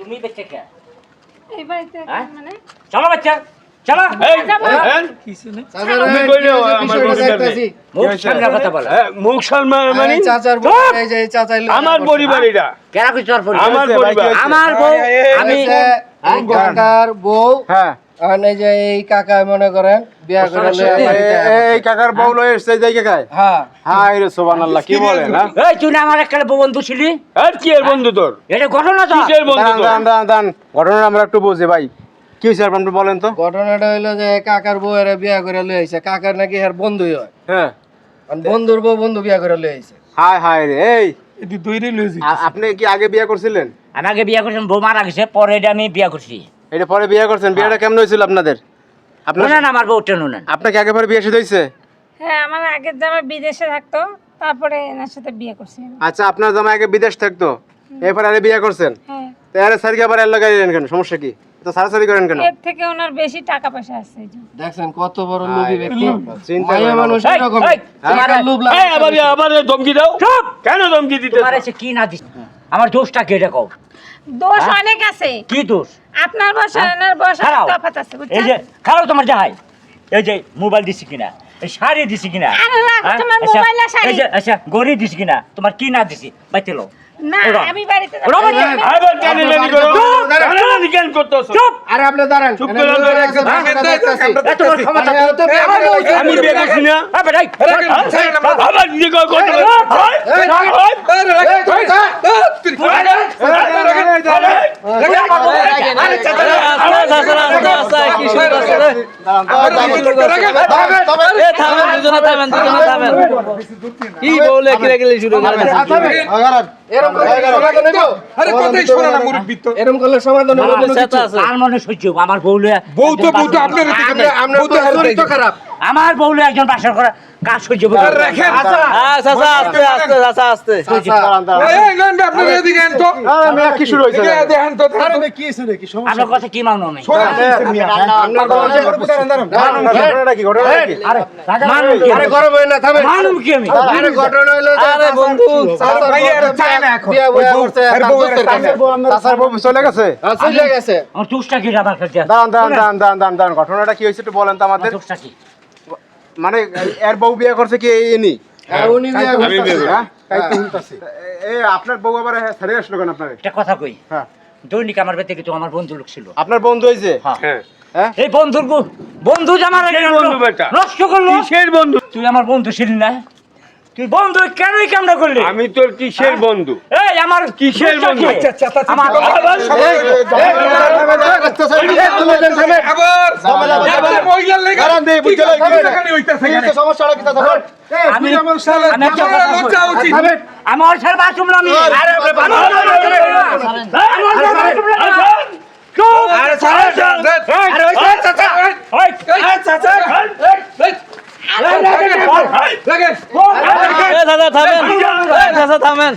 তুমি বেঁচে কে এই বাড়িতে মানে চলো বাচ্চা চলো কিছু নেই তুমি কইলো আমার বন্ধু মুখ সামনে কথা বলো মুখ সম্মান মানে চাচার বউ এই যে চাচা আমার পরিবার এটা কেন কিছু আর বলি আমার পরিবার আমার বউ আমি কাকার বউ হ্যাঁ আর এই যে এই কাকা মনে করেন বিয়া করে এই কাকার বউ লয়ে এসে যাই কাকায় হ্যাঁ হাই রে সুবহানাল্লাহ কি বলেন না এই তুই না আমার একটা বন্ধু ছিলি আর কি এর বন্ধু তোর এটা ঘটনা তো কিসের বন্ধু তোর দান ঘটনা আমরা একটু বুঝি ভাই কি হইছে আপনি বলেন তো ঘটনাটা হইলো যে কাকার বউ এর বিয়া করে লই আইছে কাকার নাকি এর বন্ধুই হয় হ্যাঁ আর বন্ধুর বউ বন্ধু বিয়া করে লই আইছে হাই হাই রে এই এদি দইরে লইছি আপনি কি আগে বিয়ে করছিলেন আমি আগে বিয়ে করছিলাম বউ মারা গেছে পরে এটা আমি বিয়ে করছি এটা পরে বিয়ে করছেন বিয়েটা কেমন হয়েছিল আপনাদের আপনার শুনেন আমার বউটা নুনেন আপনাকে আগে পরে বিয়ে শুরু হয়েছে হ্যাঁ আমার আগের জামাই বিদেশে থাকতো তারপরে এনার সাথে বিয়ে করছি আমি। আচ্ছা আপনার জামাই আগে বিদেশ থাকতো এরপর আরে বিয়ে করছেন হ্যাঁ তো আরে স্যারকে আবার এর লাগাইলেন কেন সমস্যা কি তো সারাসারি করেন কেন এর থেকে ওনার বেশি টাকা পয়সা আছে এই জন্য। দেখছেন কত বড় লোভী ব্যক্তি চিন্তা মায়া করেন মানুষ এই, এরকম এই, তোমার টাকার লোভ লাগে আবার ধমকি দাও চুপ কেন ধমকি দিতে তোমার এসে কি না দিস আমার দোষটা কি এটা কও দোষ অনেক আছে কি দোষ আপনার বয়স আর এনার বয়স অনেক খারাপ। তফাৎ আছে এই বুঝছেন যে খারাপ তোমার যাহাই এই যে মোবাইল দিছি কিনা এই শাড়ি দিছি কিনা আরে রাখ, হ্যাঁ? তোমার আচ্ছা, মোবাইল আর শাড়ি। এই যে আচ্ছা গড়ি দিছি কিনা তোমার কি না দিছি বাইতে লো না ওরা। আমি বাড়িতে ওরা যাবো। বাড়িতে- আমি- আবার টানি টানি করো চুপ, টানি কেন করতেছ চুপ আরে আপনি দাঁড়ান চুপ করে দাঁড়ান, একদম এত বড় ক্ষমতা আমি বিয়ে করছি না এই বেটাই আবার নিজে কই করতে কি বলে কিরাকিলি শুরু করলেন এরকম করলে সমাধান হবে না। চেতা আছে আর মনে সহ্য আমার বউলে বউ তো আপনার আপনার চরিত্র খারাপ আমার বউলে একজন বাসর করা কাজ সহ্য করতে পারে না। রাখেন চাচা আস্তে আস্তে চাচা আস্তে আপনার এদিকে আন তো কি শুরু হয়েছে এদিকে দেখেন তো আপনার কথা কি মানো নাই ঘটনাটা কি ঘটনাটা কি আরে মানুম কি আরে গরম হয় না থামেন মানুম কি আমি আরে ঘটনা হইলো যে আরে বন্ধু বিয়া বয়া করছে তার দোস্তের কাছে চাচার বউ চলে গেছে চলে গেছে আমার দুষ্টা কি আমার কাছে দাঁড়ান ঘটনাটা কি হয়েছে একটু বলেন তো আমাদের দুষ্টা কি মানে এর বউ বিয়ে করছে কি ইনি আর উনি বিয়া আমি বিয়ে করছে হ্যাঁ এই আপনার বউ আবার ছেড়ে আসলো কেন আপনার একটা কথা কই হ্যাঁ দৈনিক আমার বাড়িতে কিছু আমার বন্ধু লোক ছিল আপনার বন্ধু হয়েছে হ্যাঁ হ্যাঁ এই বন্ধুর বন্ধু যে আমার কিসের বন্ধু বেটা? নষ্ট করলো কিসের বন্ধু তুই আমার বন্ধু ছিলি না তুই বন্ধু কেনই কামড়া করলি আমি তোর কিসের বন্ধু এই আমার কিসের বন্ধু? আমার আবার মহিলার লেগে সমস্যাটা কি দাদা আমি আমি একটা কথা বলবো। লজ্জা উচিত আমি ওর ছেড়ে বাথরুম না আমি আরে চুপ আরে ছাড়েন আরে ওই চাচা ওই চাচা লাগেন দাদা থামেন চাচা থামেন